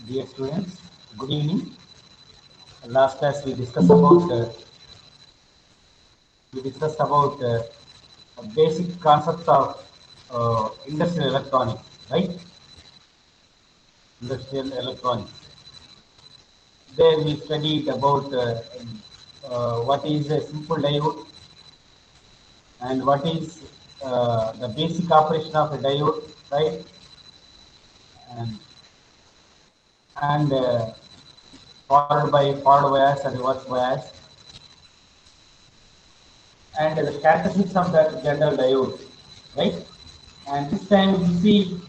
Dear students, good evening. Last class we discussed about basic concepts of industrial electronics, right? Industrial electronics. There we studied about what is a simple diode and what is the basic operation of a diode, right? And and followed by forward bias and reverse bias, and the characteristics of that general diode, right? And this time we see,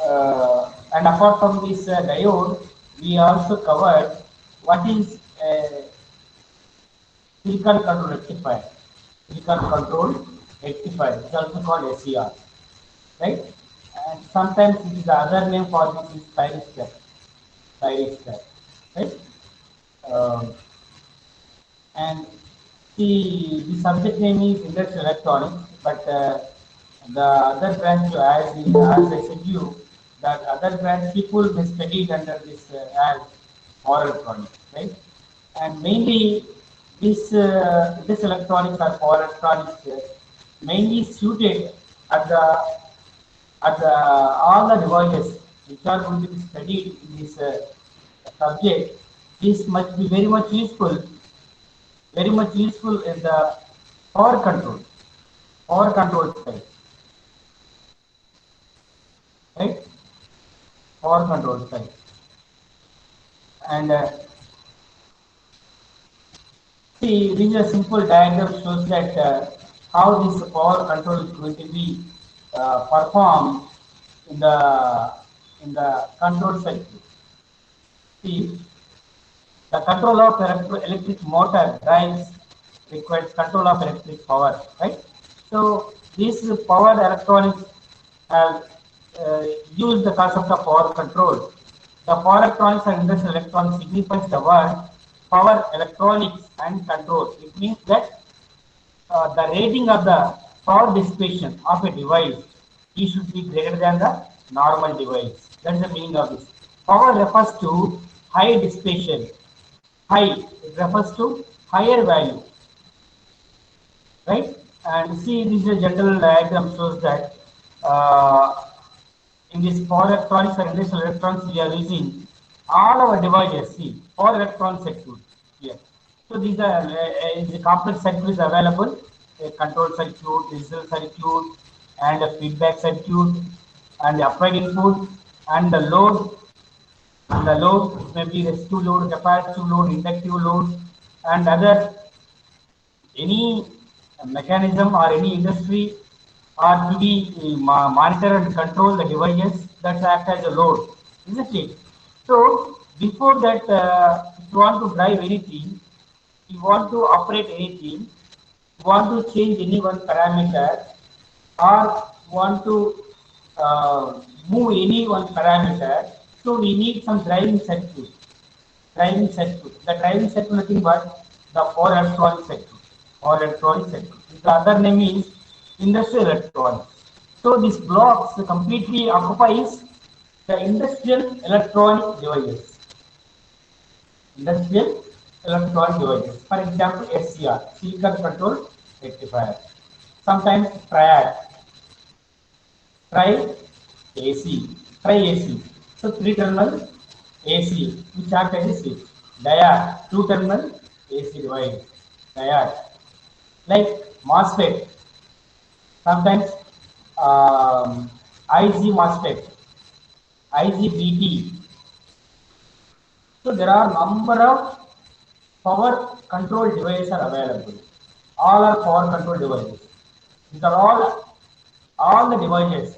and apart from this diode, we also covered what is a silicon control rectifier. Silicon control rectifier is also called SCR, right? And sometimes it is the other name for this is thyristor, thyristor, right? Um, and the subject name is industrial electronics, but the other branch, as I said you, that other branch people may study it under this as power electronics, right? And mainly this electronics or power electronics mainly suited at the all the devices which are going to be studied in this subject. This must be very much useful in the power control, power control side, right? Power control side. And see, this is a simple diagram shows that how this power control is going to be performed in the control cycle. See, the control of electric motor drives requires control of electric power, right? So this power electronics have used the concept of power control. The power electronics and industrial electronics signifies the word power electronics and control. It means that the rating of the power dissipation of a device it should be greater than the normal device. That's the meaning of this. Power refers to high dissipation. High, it refers to higher value, right? And see, this is a general diagram shows that in this power electronics and industrial electronics, we are using all our devices. See, power electron circuit here. So these are the complex circuit is available: a control circuit, digital circuit, and a feedback circuit, and the applied input, and the load. And the load may be resistive load, capacitive load, inductive load, and other any mechanism or any industry are to be monitor and control the devices that act as a load, isn't it? So before that, if you want to drive anything, you want to operate anything, you want to change any one parameter, or want to move any one parameter, so we need some driving circuit. Driving circuit. The driving circuit nothing but the power electronic circuit. Power electronic circuit. The other name is industrial electronics. So this blocks completely occupies the industrial electronic devices. Industrial electronic devices. For example, SCR, silicon control rectifier. Sometimes triad, tri AC, tri AC. So three terminal AC, which act as a switch. Diode, two terminal AC device. Diode, like MOSFET. Sometimes IC MOSFET, IGBT. So there are number of power control devices are available. All are power control devices. These are all the devices,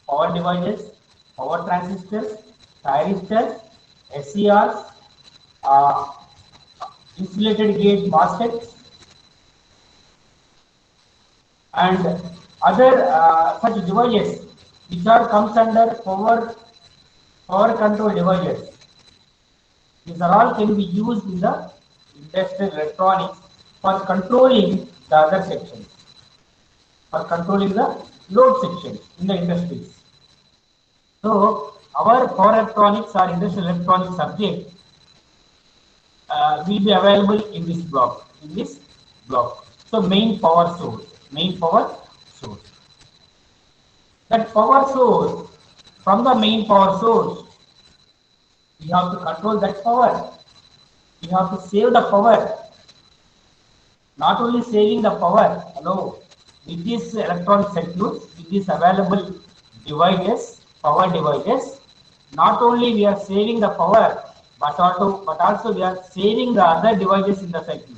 power devices, power transistors, thyristors, SCRs, uh, insulated gate MOSFETs, and other such devices which are comes under power control devices. These are all can be used in the industrial electronics for controlling the other sections, for controlling the load sections in the industries. So our power electronics or industrial electronics subject will be available in this block. In this block. So main power source. Main power source. That power source, from the main power source, we have to control that power. We have to save the power. Not only saving the power, hello, with these electronic circuits, with these available devices, power devices, not only we are saving the power, but also we are saving the other devices in the circuit.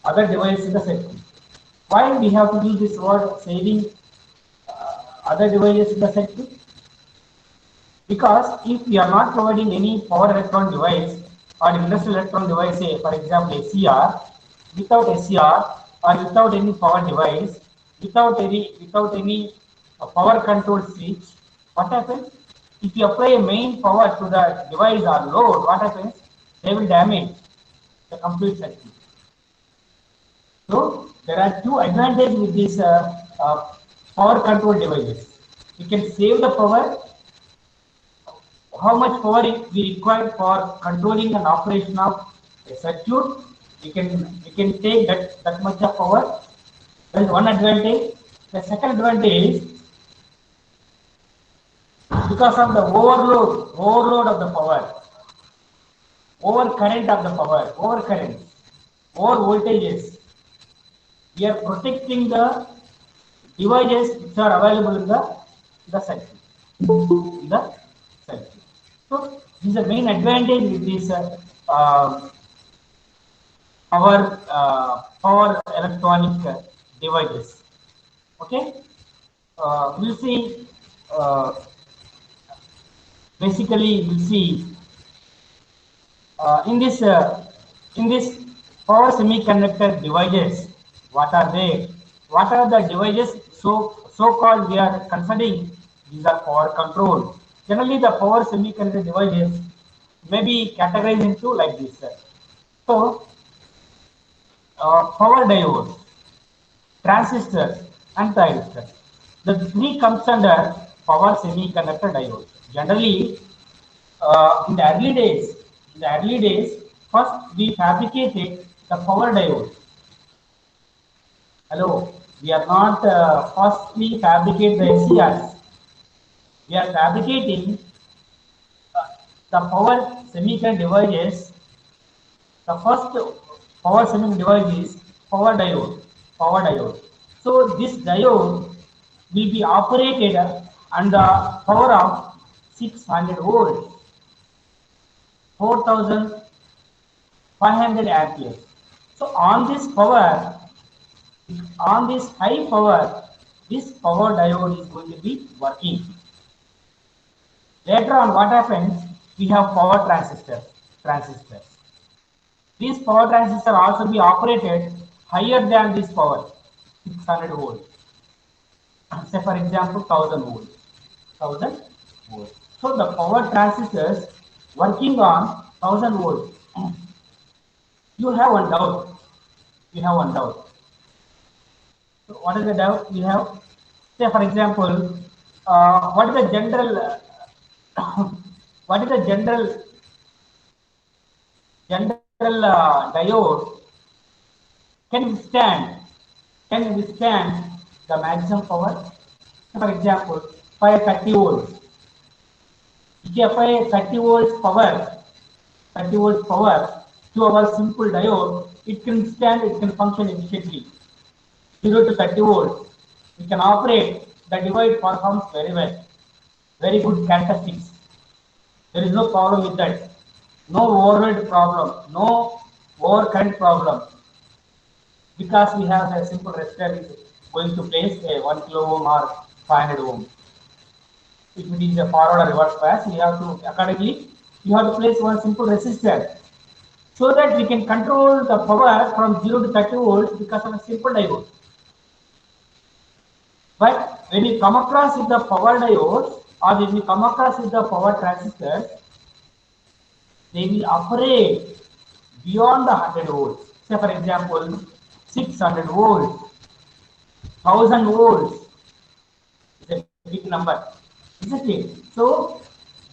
Other devices in the circuit. Why we have to use this word saving other devices in the circuit? Because if we are not providing any power electron device or industrial electron device, say for example SCR, without SCR or without any power device, without any power control switch, what happens? If you apply a main power to the device or load, what happens? They will damage the complete circuit. So there are two advantages with these power control devices. We can save the power. How much power we require for controlling and operation of a circuit? We can take that much of power. That is one advantage. The second advantage, because of the overload of the power, overcurrent of the power, overcurrent, over voltages, we are protecting the devices which are available in the circuit. In the circuit. So this is the main advantage with this power electronic devices. Okay, we'll see. Basically, we'll see in this power semiconductor devices. What are they? What are the devices? So called we are considering these are power control. Generally, the power semiconductor devices may be categorized into like this. So power diodes, transistors, and thyristors. The three comes under power semiconductor diodes. Generally, in the early days, first we fabricated the power diode. Hello, we are not firstly fabricate the SCRs. We are fabricating the power semiconductor devices. The first power semiconductor device is power diode. Power diode. So this diode will be operated on the power of 600 volts, 4500 amperes. So on this high power, this power diode is going to be working. Later on, what happens? We have power transistors. These power transistors also be operated higher than this power, 600 volts. Say for example, 1000 volts. 1000 volts. So the power transistors working on 1000 volts. You have one doubt. You have one doubt. So what is the doubt you have? Say for example, what is the general what is the general diode can withstand the maximum power? For example, 530 volts. If you apply 30 volts power to our simple diode, it can function efficiently. 0 to 30 volts. We can operate, the device performs very well. Very good characteristics. There is no problem with that. No overload problem, no overcurrent problem. Because we have a simple resistor going to place a 1 kilo ohm or 500 ohm. If it is a forward or reverse bias, we have to accordingly place one simple resistor so that we can control the power from 0 to 30 volts because of a simple diode. But when you come across with the power diodes or when you come across with the power transistors, they will operate beyond the 100 volts. Say for example, 600 volts, 1000 volts is a big number, isn't it? So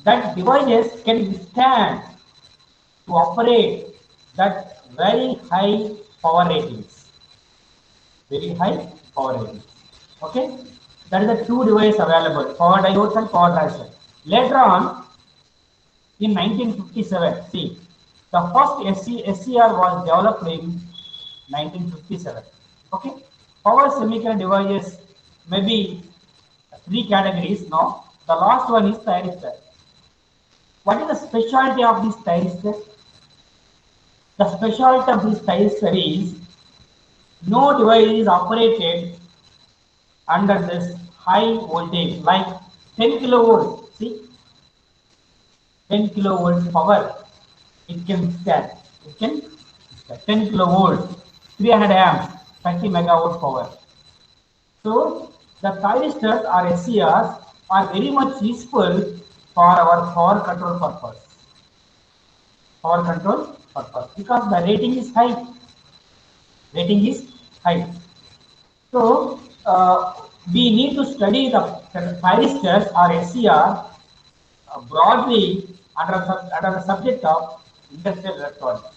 that devices can withstand to operate that very high power ratings. Very high power ratings. Okay? That is the two devices available, power diodes and power transistor. Later on, in 1957, see, the first SCR was developed in 1957. Okay, power semiconductor devices may be three categories now. The last one is thyristor. What is the specialty of this thyristor? The specialty of this thyristor is no device is operated under this high voltage like 10 kilovolts. See, 10 kilovolts power it can stand. It can stand 10 kilovolts, 300 amps, 30 megawatt power. So the thyristors or SCRs are very much useful for our power control purpose. Power control purpose because the rating is high. Rating is high. So we need to study the thyristors or SCR broadly under the subject of industrial electronics.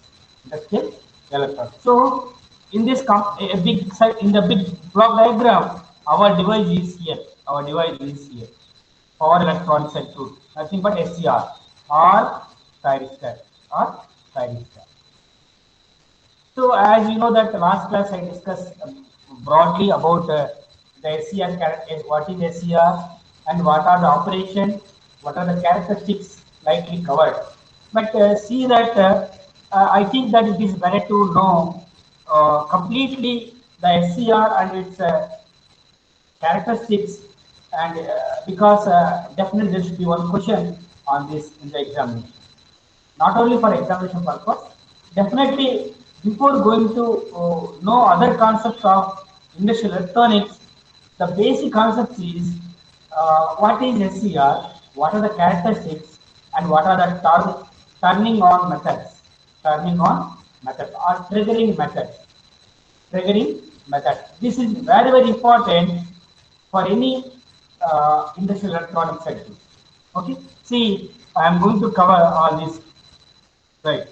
Industrial electronics. So in this in the big block diagram, our device is here. Our device is here. Power electronic circuit, nothing but SCR or thyristor or thyristor. So as you know that last class I discussed broadly about the SCR, what is SCR and what are the operation, what are the characteristics lightly covered. But see that I think that it is better to know completely the SCR and its characteristics and because definitely there should be one question on this in the examination. Not only for examination purpose, definitely before going to know other concepts of industrial electronics, the basic concept is what is SCR, what are the characteristics, and what are the turning on methods or triggering methods. Triggering method. This is very very important for any industrial electronic circuit. Okay. See, I am going to cover all this. Right.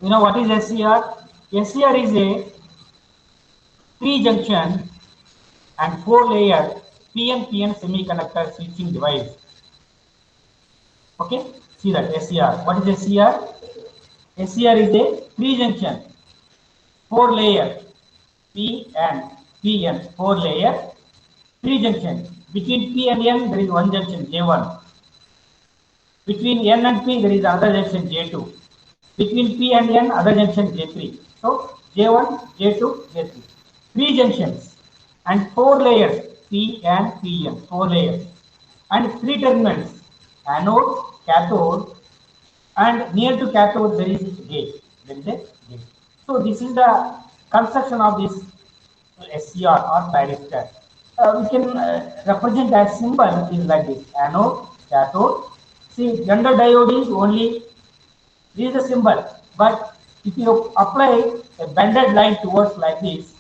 You know what is SCR? SCR is a 3-junction and 4-layer PNPN semiconductor switching device. Okay, see that SCR. What is SCR? SCR is a 3-junction, 4-layer PN, 4-layer, 3-junction. Between P and N there is one junction J1. Between N and P there is another junction J2. Between P and N other junction J3. So J1, J2, J3. 3 junctions and 4 layers P and PN, 4 layers and 3 terminals anode, cathode, and near to cathode there is gate. There is a gate. So this is the construction of this SCR or thyristor. We can represent as symbol is like this: anode, cathode. See, general diode is only this is the symbol, but if you apply a bended line towards like this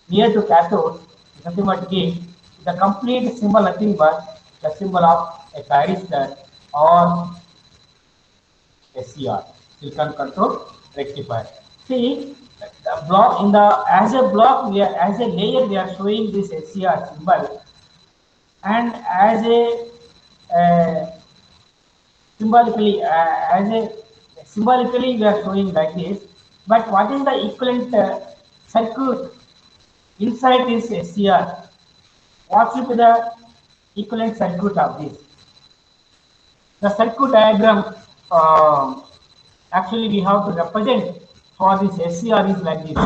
near to cathode, nothing but gate, the complete symbol nothing but the symbol of a thyristor or SCR, silicon control rectifier. See, the block in the as a block we are as a layer we are showing this SCR symbol, and as a symbolically we are showing like this. But what is the equivalent circuit inside this SCR? What should be the equivalent circuit of this? The circuit diagram actually we have to represent for this SCR is like this.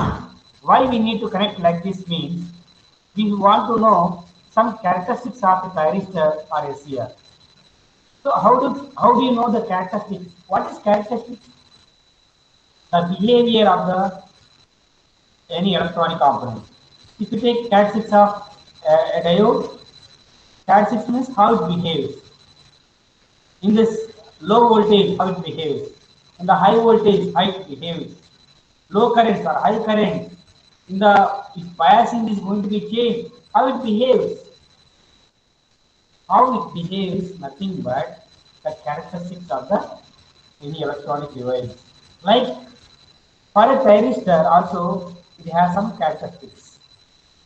Why we need to connect like this means we want to know some characteristics of the thyristor or SCR. So how do you know the characteristics? What is characteristics? The behavior of the any electronic component. If you take characteristics of a diode, characteristics means how it behaves. In this low voltage, how it behaves. In the high voltage, how it behaves. Low currents or high current. In the if biasing is going to be changed, how it behaves. How it behaves, nothing but the characteristics of the any electronic device. Like for a thyristor also it has some characteristics.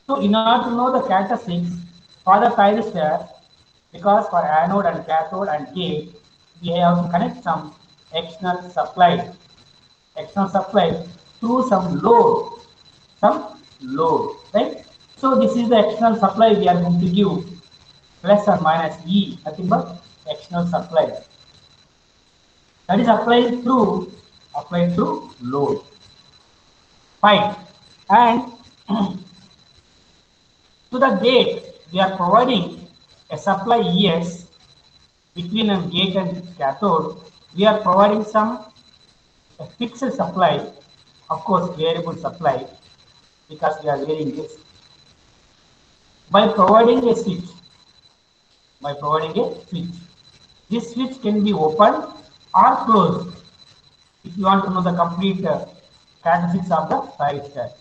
So in order to know the characteristics for the thyristor, because for anode and cathode and gate, we have to connect some external supply through some load, right? So this is the external supply we are going to give plus or minus E, nothing but external supply. That is applied through load. Fine. And to the gate, we are providing a supply ES between a gate and cathode. We are providing a fixed supply, of course variable supply, because we are varying this by providing a switch. By providing a switch, this switch can be opened or closed. If you want to know the complete characteristics of the thyristor.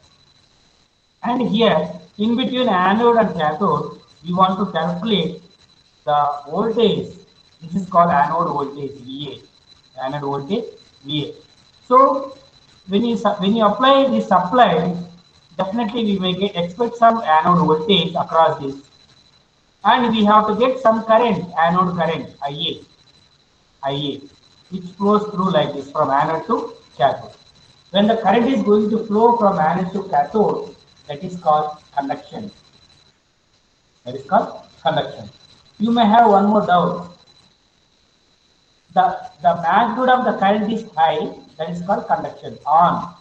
And here, in between anode and cathode, we want to calculate the voltage. This is called anode voltage VA. Anode voltage VA. So when you apply this supply, definitely we may expect some anode voltage across this, and we have to get some current, anode current IA, which flows through like this from anode to cathode. When the current is going to flow from anode to cathode, that is called conduction. That is called conduction. You may have one more doubt. The magnitude of the current is high, that is called conduction, on.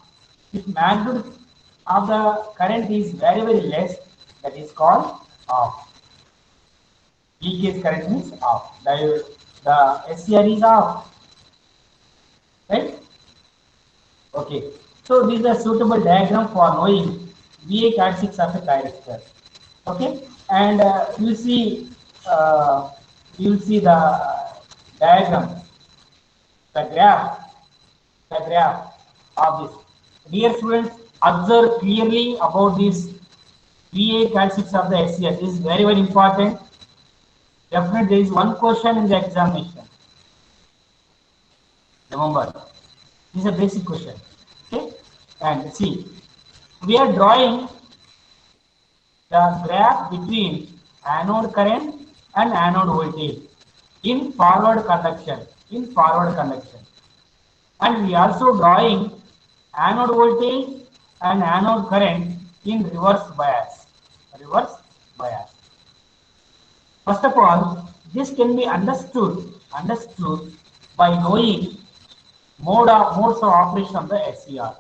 If magnitude of the current is very less, that is called off. Leakage current means off. The SCR is off. Right? Okay. So this is a suitable diagram for knowing VA characteristics of a thyristor. Okay. And you will see the diagram, the graph of this. Dear students, observe clearly about this VA characteristics of the SCR. This is very important. Definitely, there is one question in the examination. Remember, this is a basic question. Okay, and see, we are drawing the graph between anode current and anode voltage in forward conduction. And we are also drawing anode voltage and anode current in reverse bias. First of all, this can be understood by knowing modes of operation of the SCR.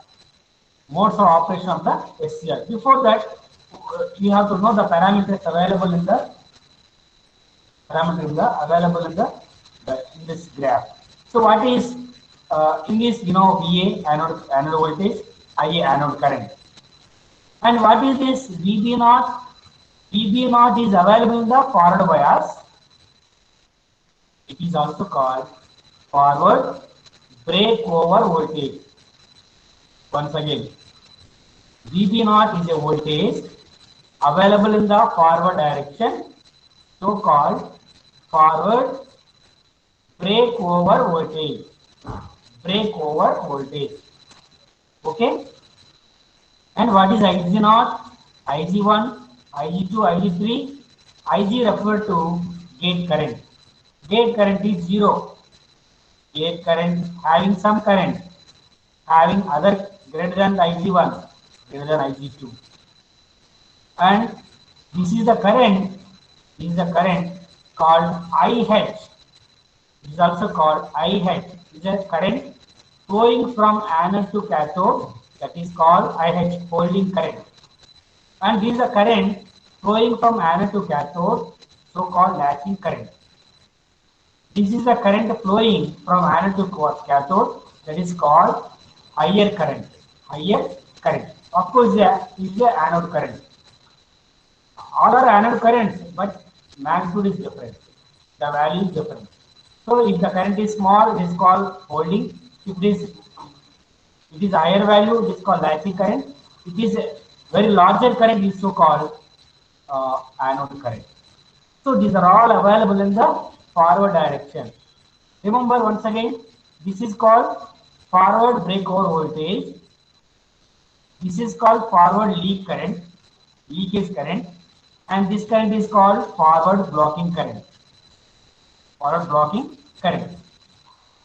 Before that, you have to know the parameters available in this graph. So what is in this, VA anode voltage, IA anode current, and what is this VB naught? VB naught is available in the forward bias. It is also called forward breakover voltage. Once again, VB naught is a voltage available in the forward direction, so called forward breakover voltage. Okay. And what is IG naught? IG1, IG2, IG3. IG referred to gate current. Gate current is 0. Gate current having some current, having other greater than IG1, greater than IG2. And this is the current called IH. It is also called IH. It is a current flowing from anode to cathode, that is called IH, holding current. And this is a current flowing from anode to cathode, so called latching current. This is the current flowing from anode to cathode, that is called higher current. Of course, there is the anode current. All are anode currents, but magnitude is different. The value is different. So if the current is small, it is called holding. If it is higher value, it is called latching current. It is a very larger current, is so called anode current. So these are all available in the forward direction. Remember once again, this is called forward breakover voltage. This is called forward leakage current, and this current is called forward blocking current. Forward blocking current.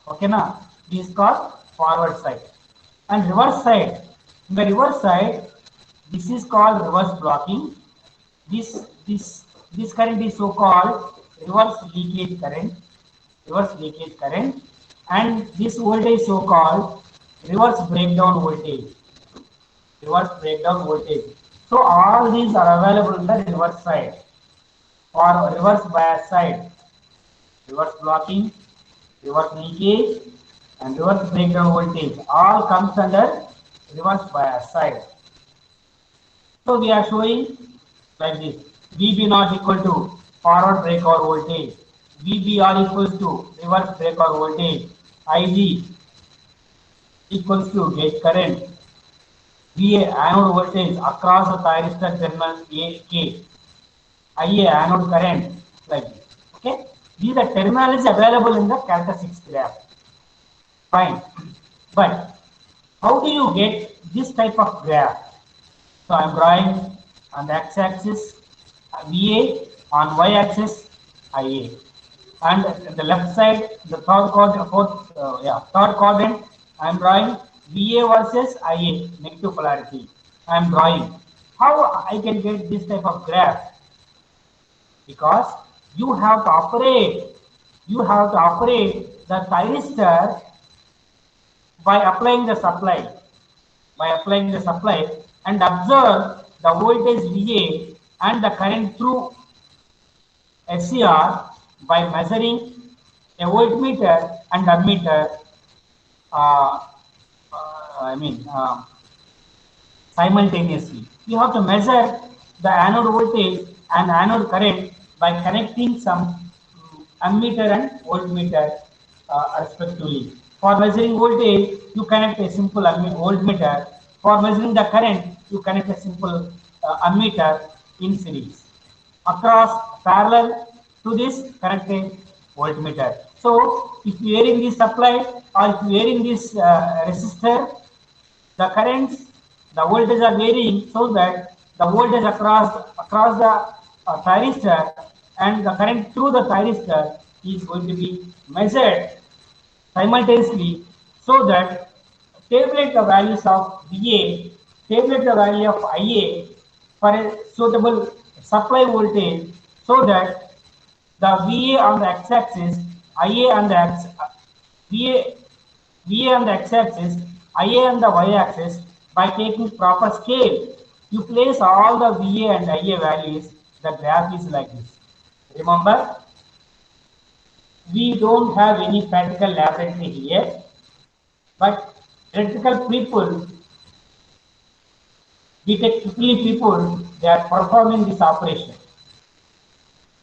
Okay, now this is called forward side and reverse side. In the reverse side, this is called reverse blocking. This current is so called reverse leakage current. Reverse leakage current, and this voltage so called reverse breakdown voltage. Reverse breakdown voltage. So all these are available in the reverse side or reverse bias side. Reverse blocking, reverse leakage, and reverse breakdown voltage all comes under reverse bias side. So we are showing like this: VB not equal to forward breakover voltage, VBR equals to reverse breakover voltage, IG equals to gate current, VA anode voltage across the thyristor terminal AK, IA anode current, like this. Okay, these are terminology available in the characteristics graph. Fine, but how do you get this type of graph? So I am drawing on the x-axis VA, on y-axis IA, and the left side, the third quadrant, third quadrant, I am drawing VA versus IA, negative polarity. I am drawing. How I can get this type of graph? Because you have to operate the thyristor by applying the supply, and observe the voltage VA and the current through SCR by measuring a voltmeter and ammeter. Uh, I mean, simultaneously. You have to measure the anode voltage and anode current by connecting some ammeter and voltmeter respectively. For measuring voltage, you connect a simple voltmeter. For measuring the current, you connect a simple ammeter in series. Across parallel to this, connect a voltmeter. So, if you are in this supply or if you are in this resistor, the currents, the voltage are varying, so that the voltage across the thyristor and the current through the thyristor is going to be measured simultaneously, so that tabulate the values of VA, tabulate the value of IA for a suitable supply voltage, so that the VA on the x-axis, IA on the VA VA on the x-axis, IA on the y-axis. By taking proper scale, you place all the VA and IA values. The graph is like this. Remember, we don't have any practical laboratory here, but practical people, BTech people, they are performing this operation.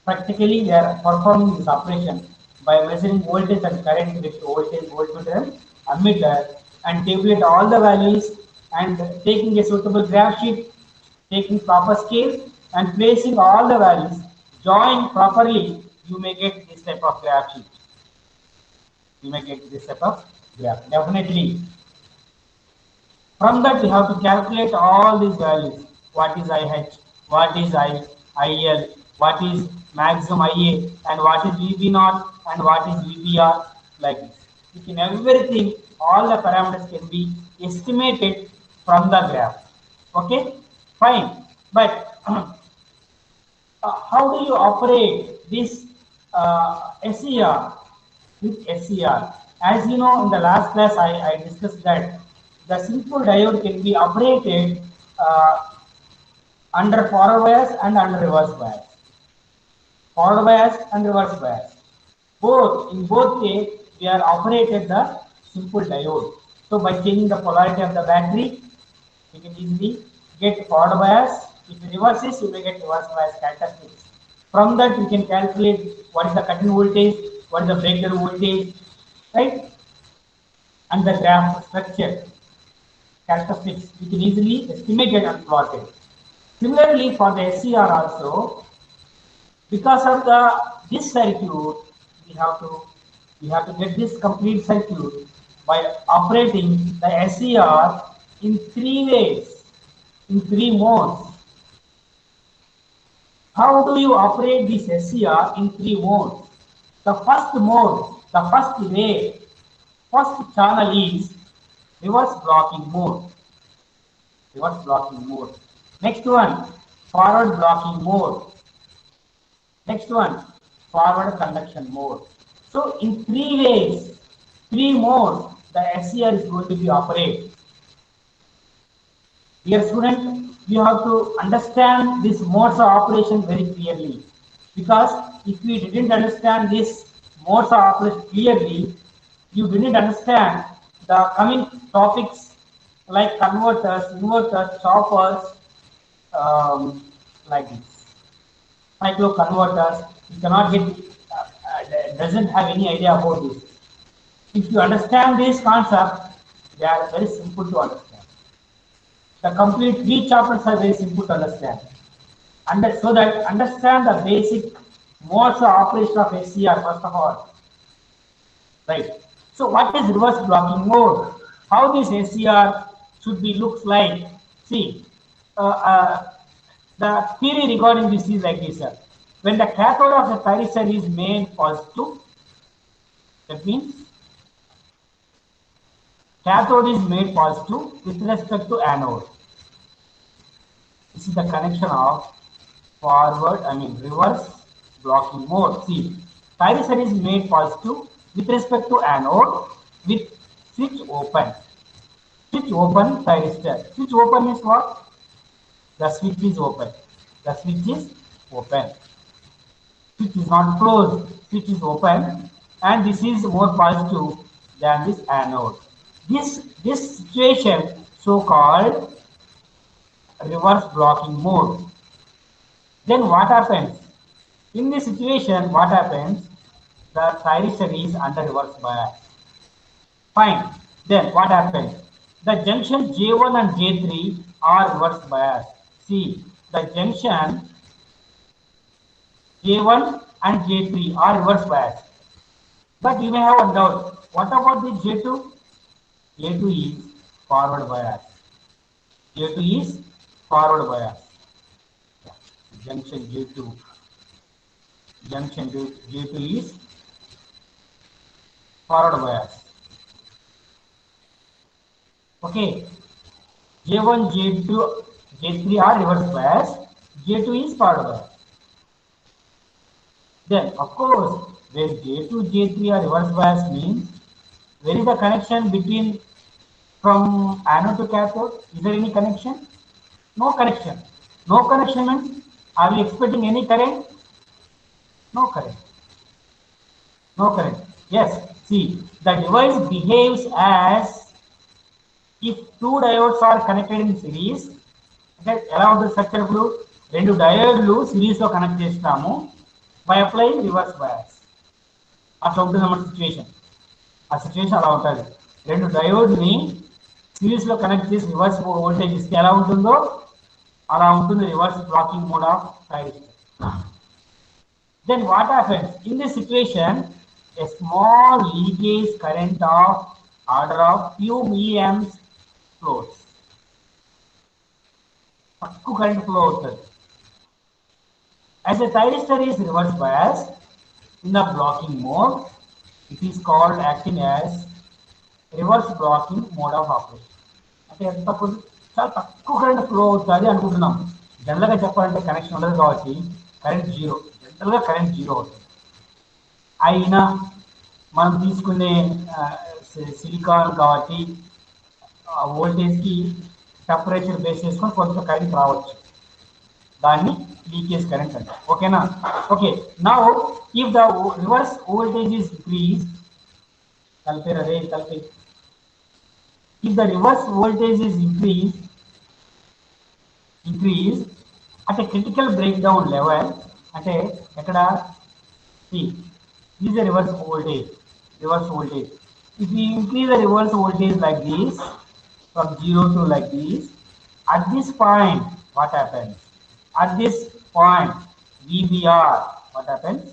Practically, they are performing this operation by measuring voltage and current with voltage, voltmeter, and ammeter, and tabulate all the values and taking a suitable graph sheet, taking proper scale, and placing all the values, join properly, you may get this type of graph sheet. You may get this type of graph. Definitely. From that, we have to calculate all these values. What is IH, what is IL, what is maximum IA, and what is VB naught, and what is VBR, like this. In everything, all the parameters can be estimated from the graph. Okay, fine. But how do you operate this SCR with SCR? As you know, in the last class, I discussed that the simple diode can be operated under forward bias and under reverse bias. Forward bias and reverse bias. In both cases, we are operated the simple diode. So by changing the polarity of the battery, you can easily get forward bias. If you reverse you may get reverse bias characteristics. From that, you can calculate what is the cut-in voltage, what is the breakdown voltage, right? And the graph structure characteristics, you can easily estimate it and plot it. Similarly, for the SCR also, because of this circuit, we have to You have to get this complete circuit by operating the SCR in three ways, in three modes. How do you operate this SCR in three modes? The first mode, the first way, first channel is reverse blocking mode. Reverse blocking mode. Next one, forward blocking mode. Next one, forward conduction mode. So in three ways, three modes, the SCR is going to be operated. Dear student, you have to understand this modes of operation very clearly, because if we didn't understand this modes of operation clearly, you didn't understand the coming topics like converters, inverters, choppers, like this. Microconverters, you cannot get, doesn't have any idea about this. If you understand this concept, they are very simple to understand. The complete three chapters are very simple to understand. And so that understand the basic modes of operation of SCR first of all. Right. So what is reverse blocking mode? How this SCR should be looks like? See, the theory regarding this is like this, sir. When the cathode of the thyristor is made positive, that means cathode is made positive with respect to anode. This is the connection of reverse blocking mode. See, thyristor is made positive with respect to anode with switch open. Switch open thyristor. Switch open is what? The switch is open. The switch is open. Switch is not closed. Switch is open, and this is more positive than this anode. This situation so called reverse blocking mode. Then what happens? In this situation, what happens? The thyristor is under reverse bias. Fine. Then what happens? The junction J1 and J3 are reverse bias. See, the junction J1 and J3 are reverse bias. But you may have a doubt. What about the J2? J2 is forward bias. J2 is forward bias. Junction J2. Junction J2 is forward bias. Okay. J1, J2, J3 are reverse bias. J2 is forward bias. Then, of course, when J2, J3 are reverse bias means where is the connection between from anode to cathode? Is there any connection? No connection. No connection means are we expecting any current? No current. No current. Yes. See, the device behaves as if two diodes are connected in series. Okay, ఎలా ఉంటుంది structure? ఇప్పుడు రెండు డయోడ్లు series లో connect చేస్తాము by applying reverse bias. అట్లా ఉంటుంది మన సిచ్యువేషన్. ఆ సిచ్యువేషన్ అలా ఉంటుంది. రెండు డయోడ్ని సిరీస్ లో కనెక్ట్ చేసి రివర్స్ వోల్టేజ్ ఇస్తే ఎలా ఉంటుందో అలా ఉంటుంది reverse blocking mode of thyristor. Then what happens? In this situation, a small leakage current of order of few milliamps flows. తక్కువ కరెంట్ ఫ్లో అవుతుంది. As a thyristor is reverse bias in the blocking mode, it is called acting as reverse blocking mode of operation. అంటే ఎంత చాలా తక్కువ current flow అవుతుంది అనుకుంటున్నాం. జనరల్గా చెప్పాలంటే కనెక్షన్ ఉండదు కాబట్టి కరెంట్ జీరో. జనరల్గా కరెంట్ జీరో అవుతుంది. అయినా మనం తీసుకునే సిలికాన్ కాబట్టి వోల్టేజ్కి టెంపరేచర్ బేస్ చేసుకొని కొంత కరెంట్ రావచ్చు. దాన్ని లీకేజ్ కరెంట్ అంటారు. ఓకేనా? Okay. Now if the reverse voltage is increase, కలిపే if the reverse voltage is increased at a critical breakdown level, అంటే ఎక్కడ see this is a reverse voltage. If we increase the reverse voltage like this from 0 to like this, at this point what happens? At this point VBR, what happens?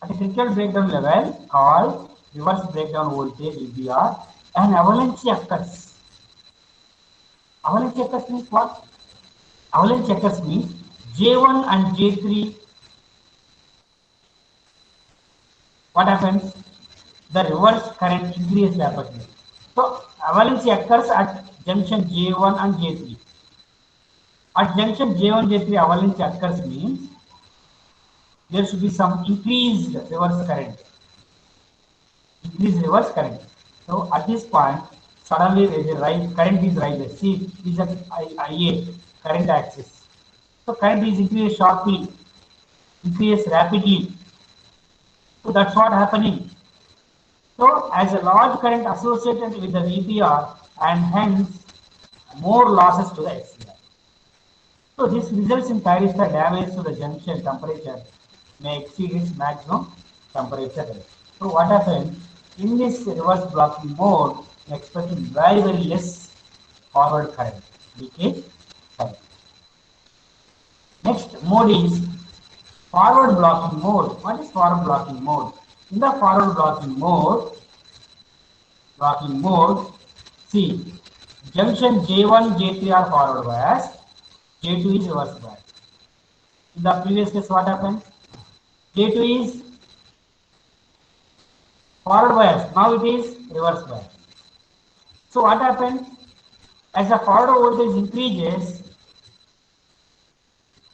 At a critical breakdown level called reverse breakdown voltage (VBR), an avalanche occurs. Avalanche occurs means what? Avalanche occurs means J1 and J3. What happens? The reverse current increases rapidly. So avalanche occurs at junction J1 and J3. At junction J1, J3 avalanche occurs means there should be some increased reverse current. Increased reverse current. So at this point, suddenly the current is rises. See, this is at IA current axis. So current is increased sharply, increases rapidly. So that's what happening. So as a large current associated with the VPR and hence more losses to the XCR. So this results in thyristor damage to the junction temperature may exceed its maximum temperature level. So what happens in this reverse blocking mode, expecting very less forward current, leakage current. Next mode is forward blocking mode. What is forward blocking mode? In the forward blocking mode, see, junction J1, J3 are forward bias, J2 is reverse bias. In the previous case, what happened? J2 is forward bias, now it is reverse bias. So what happens? As the forward voltage increases,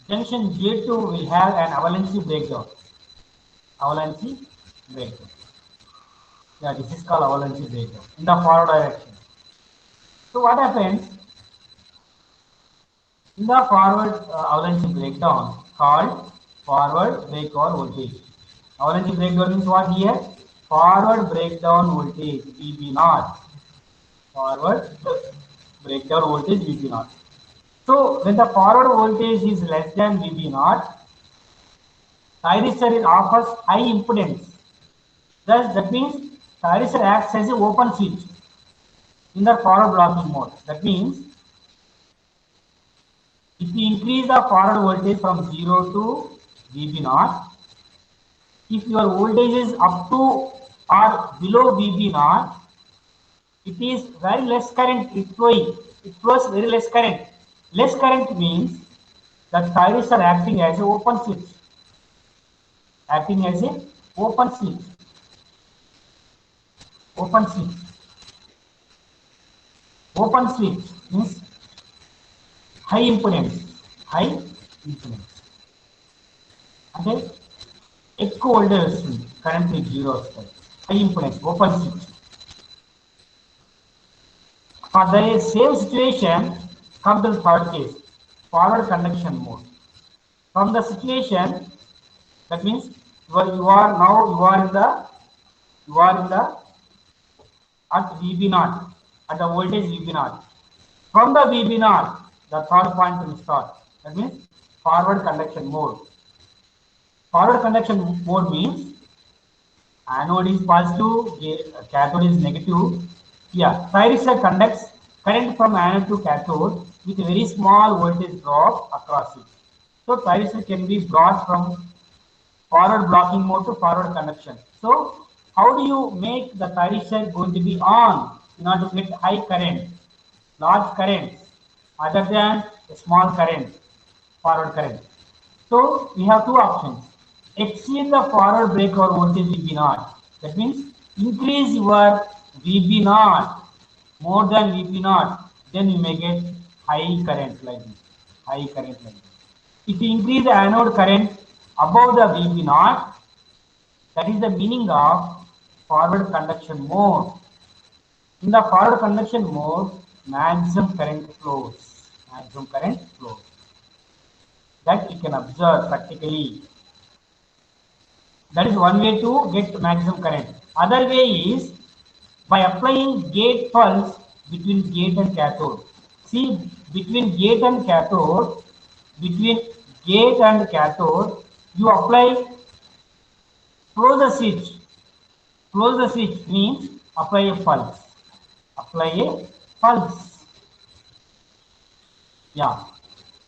junction J2 will have an avalanche breakdown. Avalanche breakdown. Yeah, this is called avalanche breakdown in the forward direction. So what happens? In the forward avalanche breakdown called forward breakover voltage. Avalanche breakdown means what here? Forward breakdown voltage VB0. Forward breakdown voltage VB0. So when the forward voltage is less than VB0, thyristor offers high impedance. Thus, that means thyristor acts as an open switch in the forward blocking mode. That means if we increase the forward voltage from 0 to VB0, if your voltage is up to or below VB0, it is very less current flowing. It flows very less current. Less current means that thyristor acting as an open switch. Acting as a open switch. Open switch. Open switch means high impedance. High impedance. అంటే ఎక్కువ voltage వస్తుంది, current మీకు zero వస్తుంది. High impedance open switch. For the same situation, come to the third case, forward conduction mode. From the situation, that means you are in the at VB0, at the voltage VB0. From the VB0, the third point will start. That means forward conduction mode. Forward conduction mode means anode is positive, cathode is negative. Yeah, thyristor conducts current from anode to cathode with a very small voltage drop across it. So thyristor can be brought from forward blocking mode to forward conduction. So how do you make the thyristor going to be on in order to get high current, large current, other than a small current, forward current? So we have two options. Exceed the forward breakover voltage VB0. That means increase your VB0 more than VB0, then you may get high current like this. High current like this. If you increase the anode current above the VB0, that is the meaning of forward conduction mode. In the forward conduction mode, maximum current flows. Maximum current flows. That you can observe practically. That is one way to get maximum current. Other way is by applying gate pulse between gate and cathode. See, between gate and cathode, you apply, close the switch. Close the switch means apply a pulse. Apply a pulse. Yeah.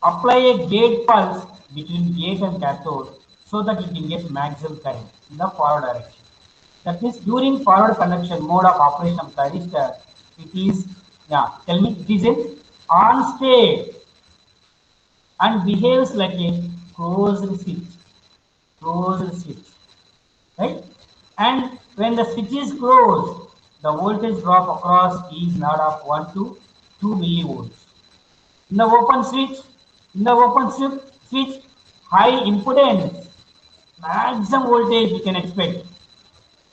Apply a gate pulse between gate and cathode. so that it can get maximum current in the forward direction. That means during forward conduction mode of operation of thyristor, it is, yeah, tell me, it is in on state and behaves like a closed switch, right? And when the switch is closed, the voltage drop across is not of 1 to 2 millivolts. In the open switch, high impedance, maximum voltage we can expect.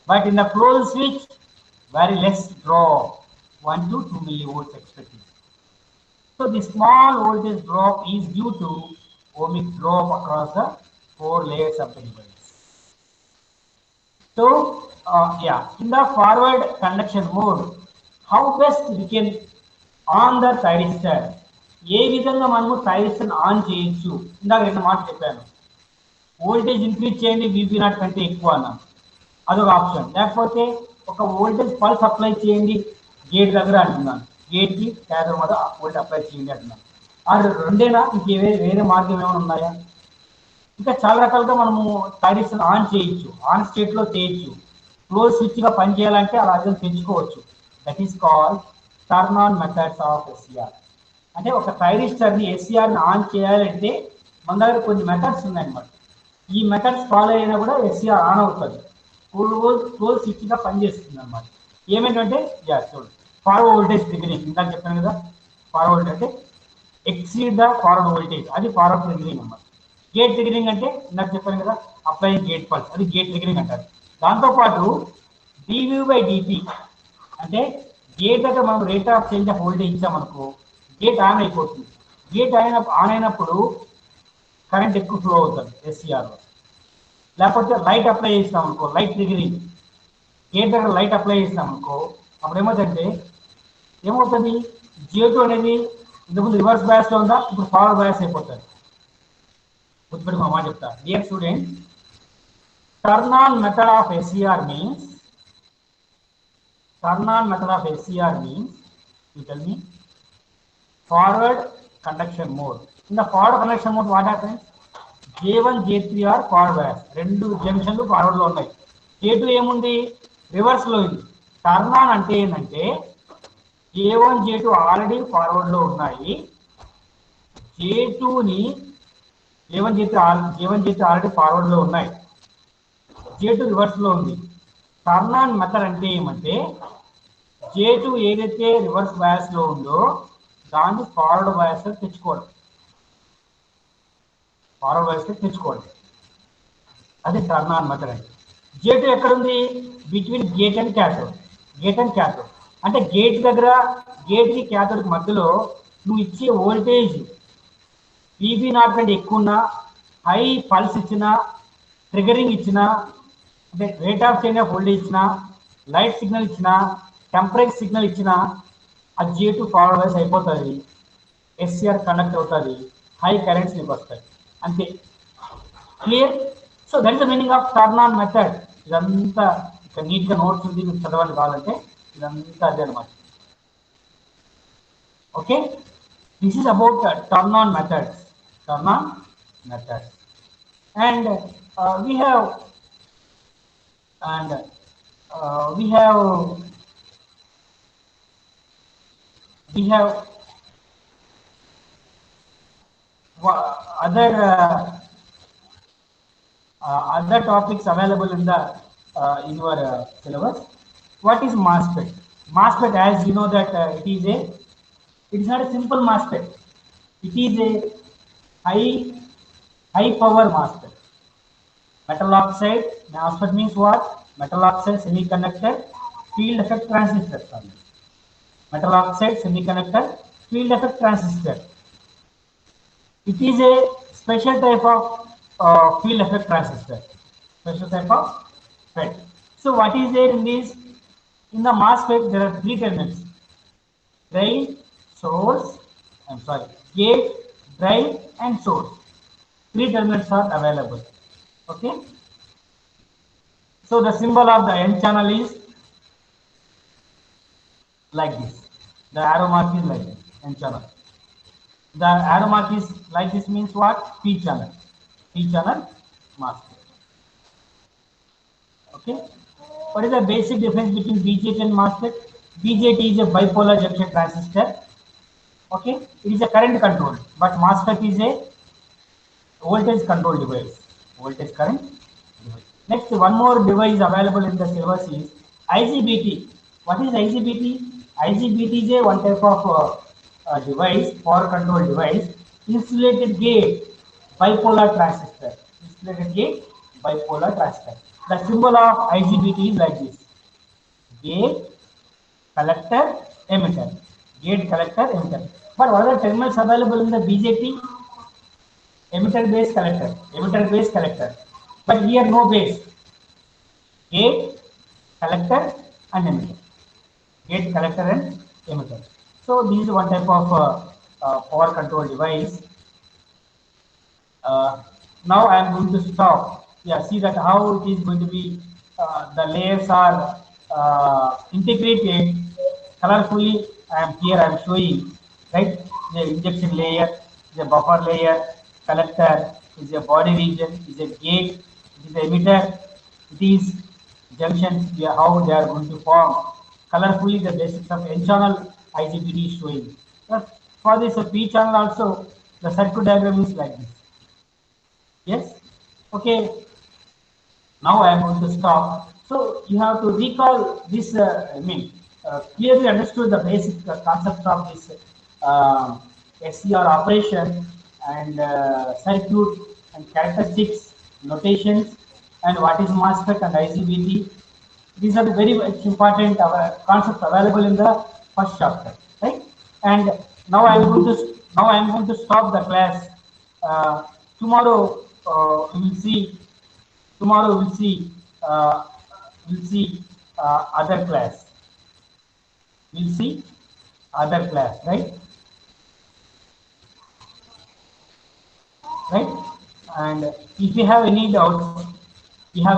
But in the closed switch, very less drop, 1 to 2 millivolts expected. So the small voltage drop is due to ohmic drop across the 4 layers of the device. So yeah, in the forward conduction mode, how best we can on the thyristor? ఏ విధంగా మనము thyristor on చేయొచ్చు? ఇందాక 2 మాటలు చెప్పాను. Voltage increase చేయండి VP0 కంటే ఎక్కువ అన్నాను, అదొక ఆప్షన్. లేకపోతే ఒక వోల్టేజ్ పల్స్ అప్లై చేయండి గేట్ దగ్గర అంటున్నాను, గేట్కి క్యాథోడ్ మీద వోల్టేజ్ అప్లై చేయండి అంటున్నాను. ఆ రెండేనా, ఇంక వేరే మార్గం ఏమైనా ఉన్నాయా? ఇంకా చాలా రకాలుగా మనము థైరిస్టర్ ఆన్ చేయొచ్చు, ఆన్ స్టేట్లో చేయొచ్చు, క్లోజ్ స్విచ్గా పనిచేయాలంటే అలా తెచ్చుకోవచ్చు. That is called turn on methods of SCR. అంటే ఒక థైరిస్టర్ని SCRని ఆన్ చేయాలంటే మన దగ్గర కొన్ని మెథడ్స్ ఉన్నాయన్నమాట. ఈ మెథడ్స్ ఫాలో అయినా కూడా SCR ఆన్ అవుతుంది, క్లోజ్ స్విచ్గా పనిచేస్తుంది అనమాట. ఏమేంటంటే చూడండి, ఫార్వర్డ్ వోల్టేజ్ ట్రిగరింగ్ ఇందాక చెప్పాను కదా. ఫార్వర్డ్ అంటే ఎక్సీడ్ ద ఫార్వర్డ్ వోల్టేజ్, అది ఫార్వర్డ్ ట్రిగరింగ్ అన్నమాట. గేట్ ట్రిగరింగ్ అంటే ఇందాక చెప్పాను కదా, అప్లైయింగ్ గేట్ పల్స్, అది గేట్ ట్రిగరింగ్ అంటారు. దాంతోపాటు dV/dt అంటే గేట్ దగ్గర మనం rate of change of voltage ఇచ్చామనుకో, గేట్ ఆన్ అయిపోతుంది. గేట్ ఆన్ అయినప్పుడు కరెంట్ ఎక్కువ ఫ్లో అవుతుంది SCRలో. లేకపోతే లైట్ అప్లై చేస్తాం అనుకో, లైట్ ట్రిగరింగ్, గేట్ దగ్గర లైట్ అప్లై చేస్తాం అనుకో, అప్పుడు ఏమవుతుంది, J2 అనేది ఇంతకుముందు రివర్స్ బయాస్లో ఉందా, ఇప్పుడు ఫార్వర్డ్ బయాస్ అయిపోతుంది. గుర్తుపెట్టుకో, మా చెప్తా. Dear student, turn on method of SCR means, you tell me, forward conduction mode. In the forward conduction mode, what happens? J1 J3 are forward bias, రెండు జంక్షన్లు ఫార్వర్డ్ లో ఉన్నాయి. J2 ఏముంది, రివర్స్ లో ఉంది. టర్న్ ఆన్ అంటే ఏంటంటే J1 J2 already forward లో ఉన్నాయి, J1 J3 ఆల్రెడీ ఫార్వర్డ్ లో ఉన్నాయి, J2 రివర్స్ లో ఉంది. టర్న్ ఆన్ మెథడ్ అంటే ఏమంటే J2 ఏదైతే రివర్స్ బయాస్ లో ఉందో దాన్ని ఫార్వర్డ్ బయాస్ తెచ్చుకోవడం, అది టర్న్ ఆన్ మెథడ్ అంటే. J2 ఎక్కడుంది, బిట్వీన్ గేట్ అండ్ క్యాథోడ్. అంటే గేట్ దగ్గర, గేట్కి క్యాథోడ్కి మధ్యలో నువ్వు ఇచ్చే వోల్టేజ్ VP0 కంటే ఎక్కువ ఉన్నా, హై పల్స్ ఇచ్చినా, ట్రిగరింగ్ ఇచ్చినా, అంటే rate of change of voltage ఇచ్చినా, లైట్ సిగ్నల్ ఇచ్చినా, టెంపరేచర్ సిగ్నల్ ఇచ్చినా, ఆ J2 ఫార్వర్డ్ బయాస్ అయిపోతుంది, SCR కండక్ట్ అవుతుంది, హై కరెంట్స్ నీకు వస్తాయి, అంతే. Clear? So that is the meaning of turn on method. ఇదంతా ఇక్కడ నీట్గా నోట్స్ ఉంది, మీకు చదవాలి కావాలంటే, ఇదంతా అదే అనమాట. Okay, this is about turn on methods. And we have other topics available in your syllabus. What is MOSFET? MOSFET, as you know that it is not a simple MOSFET. It is a high power MOSFET. Metal oxide MOSFET means what? Metal oxide semiconductor field effect transistor. Metal oxide semiconductor field effect transistor. It is a special type of field effect transistor. FET. So what is there in this? In the MOSFET there are 3 terminals: drain, source, gate, drain and source. 3 terminals are available. Okay. So the symbol of the N channel is like this. The arrow mark is like this, N channel. The arrow mark is like this means what? P channel. MOSFET. Okay. What is the basic difference between BJT and MOSFET? BJT is a bipolar junction transistor. Okay, it is a current control, but MOSFET is a voltage control device. Voltage current device. Next, one more device available in the syllabus is IGBT. What is IGBT? IGBT is a one type of device, power control device, insulated gate bipolar transistor. Insulated gate bipolar transistor. The symbol of IGBT is like this: gate, collector, emitter. Gate, collector, emitter. But what are the terminals available in the BJT? Emitter base collector, emitter base collector. But here no base. Gate, collector, and emitter. Gate, collector, and emitter. So this is one type of power control device. Now I am going to stop. Yeah, see that how it is going to be. The layers are integrated colorfully. I am here. I am showing right the injection layer, the buffer layer, collector is a body region, is a gate, it is a emitter, it is junctions. Yeah, how they are going to form colorfully. The basics of N channel IGBT is showing. But for this P channel also, the circuit diagram is like this. Yes. Okay. Now I am going to stop. So you have to recall this. Clearly understood the basic concept of this SCR operation and circuit and characteristics, notations, and what is MOSFET and IGBT. These are the very much important concepts available in the first chapter, right? And now I am going to stop the class. Tomorrow we will see. Tomorrow we'll see other class. We'll see other class, right? Right. And if you have any doubts, you have